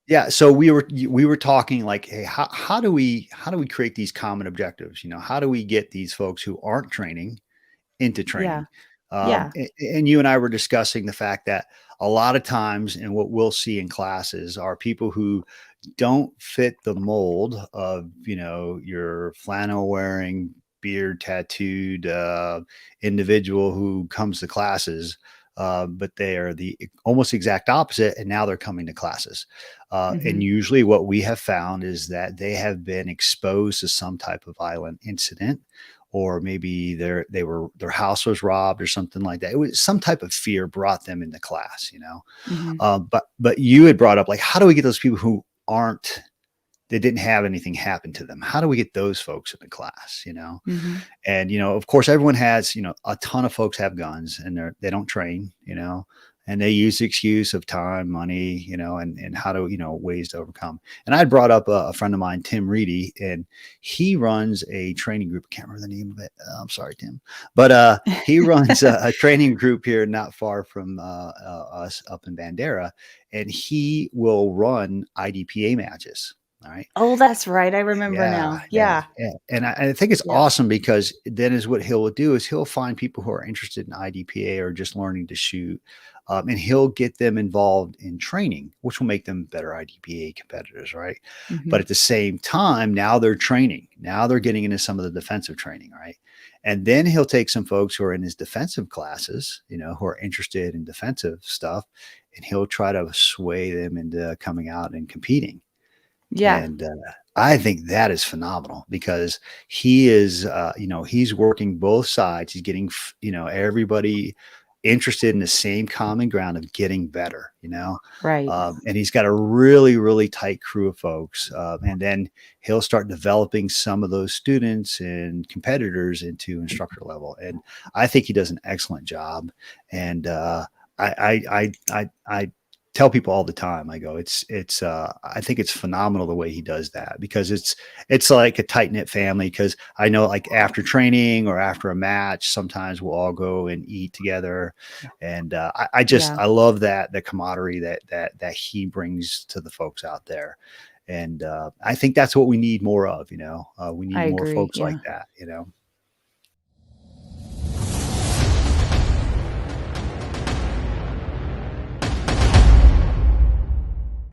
Yeah, so we were talking like, hey, how do we create these common objectives? How do we get these folks who aren't training into Yeah. training? Yeah. And you and I were discussing the fact that a lot of times, and what we'll see in classes are people who don't fit the mold of your flannel wearing, beard tattooed individual who comes to classes, but they are the almost exact opposite, and now they're coming to classes. And Mhm. usually, what we have found is that they have been exposed to some type of violent incident, or maybe their house was robbed or something like that. It was some type of fear brought them into class. Mhm. But you had brought up, like, how do we get those people who aren't they didn't have anything happen to them? How do we get those folks in the class? Mhm. And of course, everyone has, a ton of folks have guns, and they don't train, and they use the excuse of time, money, and how to, ways to overcome. And I brought up a friend of mine, Tim Reedy, and he runs a training group. I can't remember the name of it. I'm sorry, Tim, but he runs a training group here not far from us up in Bandera, and he will run IDPA matches. All right. Oh, that's right, I remember Yeah, now. yeah, Yeah. yeah, and I think it's Yep. awesome because then is what he'll do is he'll find people who are interested in IDPA or just learning to shoot, and he'll get them involved in training, which will make them better IDPA competitors, right? But Mhm. at the same time, now they're training. Now they're getting into some of the defensive training, right? And then he'll take some folks who are in his defensive classes, who are interested in defensive stuff, and he'll try to sway them into coming out and competing. Yeah. And I think that is phenomenal because he is, he's working both sides. He's getting, everybody interested in the same common ground of getting better, Right. and he's got a really, really tight crew of folks. And then he'll start developing some of those students and competitors into instructor level. And I think he does an excellent job. And I tell people all the time. I go, I think it's phenomenal the way he does that because it's like a tight knit family. Because I know, like, after training or after a match, sometimes we'll all go and eat together, and Yeah. I love that the camaraderie that he brings to the folks out there, and I think that's what we need more of. We I need more agree, folks like yeah. that.